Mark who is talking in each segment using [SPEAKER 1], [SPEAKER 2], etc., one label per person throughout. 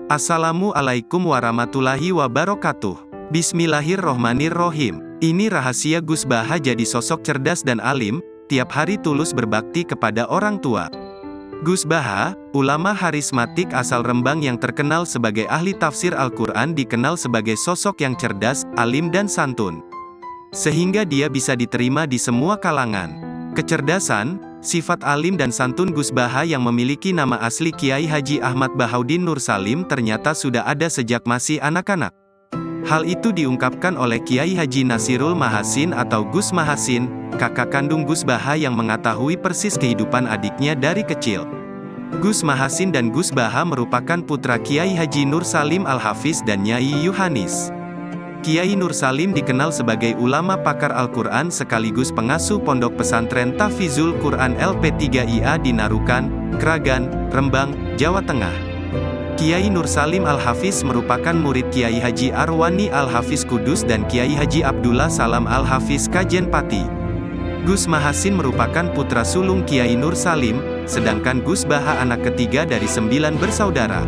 [SPEAKER 1] Assalamualaikum warahmatullahi wabarakatuh. Bismillahirrohmanirrohim. Ini rahasia Gus Baha jadi sosok cerdas dan alim, tiap hari tulus berbakti kepada orang tua. Gus Baha, ulama harismatik asal Rembang yang terkenal sebagai ahli tafsir Al-Quran, dikenal sebagai sosok yang cerdas, alim dan santun. Sehingga dia bisa diterima di semua kalangan. Kecerdasan, sifat alim dan santun Gus Baha yang memiliki nama asli Kiai Haji Ahmad Bahaudin Nur Salim ternyata sudah ada sejak masih anak-anak. Hal itu diungkapkan oleh Kiai Haji Nasirul Mahasin atau Gus Mahasin, kakak kandung Gus Baha yang mengetahui persis kehidupan adiknya dari kecil. Gus Mahasin dan Gus Baha merupakan putra Kiai Haji Nur Salim Al-Hafiz dan Nyai Yuhanis. Kiai Nur Salim dikenal sebagai ulama pakar Al-Quran sekaligus pengasuh pondok pesantren Tahfizul Quran LP3IA di Narukan, Kragan, Rembang, Jawa Tengah. Kiai Nur Salim Al-Hafiz merupakan murid Kiai Haji Arwani Al-Hafiz Kudus dan Kiai Haji Abdullah Salam Al-Hafiz Kajen Pati. Gus Mahasin merupakan putra sulung Kiai Nur Salim, sedangkan Gus Baha anak ketiga dari 9 bersaudara.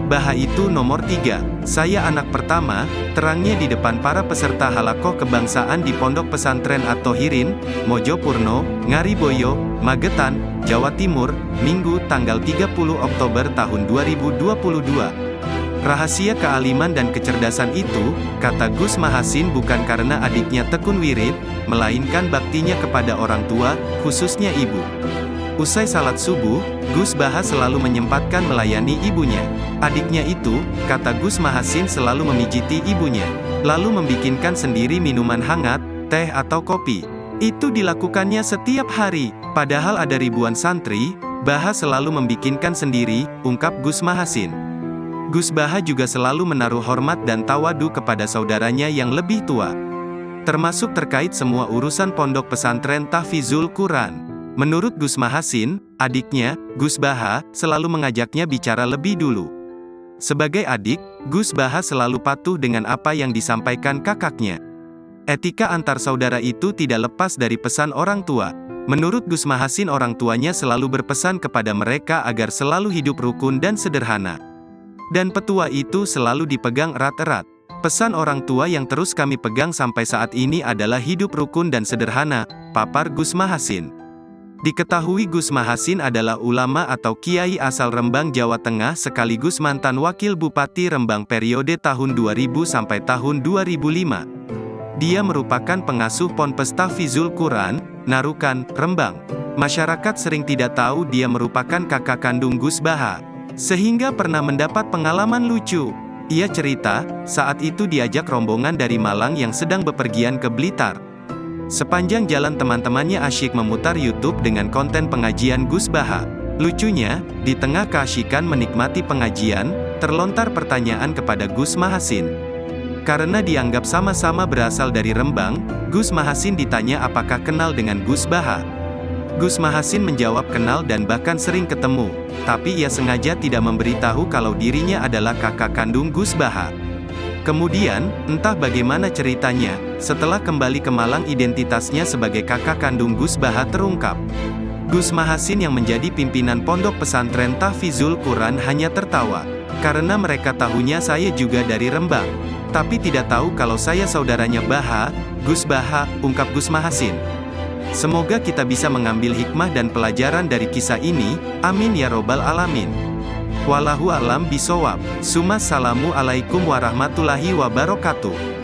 [SPEAKER 1] Baha itu nomor 3, saya anak pertama, terangnya di depan para peserta halakoh kebangsaan di Pondok Pesantren At-Thohirin, Mojopurno, Ngariboyo, Magetan, Jawa Timur, Minggu tanggal 30 Oktober tahun 2022. Rahasia kealiman dan kecerdasan itu, kata Gus Mahasin, bukan karena adiknya tekun wirid, melainkan baktinya kepada orang tua, khususnya ibu. Usai salat subuh, Gus Baha selalu menyempatkan melayani ibunya. Adiknya itu, kata Gus Mahasin, selalu memijiti ibunya, lalu membikinkan sendiri minuman hangat, teh atau kopi. Itu dilakukannya setiap hari, padahal ada ribuan santri. Baha selalu membikinkan sendiri, ungkap Gus Mahasin. Gus Baha juga selalu menaruh hormat dan tawadu kepada saudaranya yang lebih tua, termasuk terkait semua urusan pondok pesantren Tahfizul Quran. Menurut Gus Mahasin, adiknya, Gus Baha, selalu mengajaknya bicara lebih dulu. Sebagai adik, Gus Baha selalu patuh dengan apa yang disampaikan kakaknya. Etika antar saudara itu tidak lepas dari pesan orang tua. Menurut Gus Mahasin, orang tuanya selalu berpesan kepada mereka agar selalu hidup rukun dan sederhana. Dan petua itu selalu dipegang erat-erat. Pesan orang tua yang terus kami pegang sampai saat ini adalah hidup rukun dan sederhana, papar Gus Mahasin. Diketahui Gus Mahasin adalah ulama atau kiai asal Rembang, Jawa Tengah sekaligus mantan wakil Bupati Rembang periode tahun 2000 sampai tahun 2005. Dia merupakan pengasuh Ponpes Tahfizul Quran, Narukan, Rembang. Masyarakat sering tidak tahu dia merupakan kakak kandung Gus Baha, sehingga pernah mendapat pengalaman lucu. Ia cerita, saat itu diajak rombongan dari Malang yang sedang bepergian ke Blitar. Sepanjang jalan teman-temannya asyik memutar YouTube dengan konten pengajian Gus Baha. Lucunya, di tengah keasyikan menikmati pengajian, terlontar pertanyaan kepada Gus Mahasin. Karena dianggap sama-sama berasal dari Rembang, Gus Mahasin ditanya apakah kenal dengan Gus Baha. Gus Mahasin menjawab kenal dan bahkan sering ketemu, tapi ia sengaja tidak memberitahu kalau dirinya adalah kakak kandung Gus Baha. Kemudian, entah bagaimana ceritanya, setelah kembali ke Malang identitasnya sebagai kakak kandung Gus Baha terungkap. Gus Mahasin yang menjadi pimpinan pondok pesantren Tahfizul Quran hanya tertawa. Karena mereka tahunya saya juga dari Rembang, tapi tidak tahu kalau saya saudaranya Baha, Gus Baha, ungkap Gus Mahasin. Semoga kita bisa mengambil hikmah dan pelajaran dari kisah ini, amin ya robbal alamin. Wallahu a'lam bishawab. Assalamualaikum warahmatullahi wabarakatuh.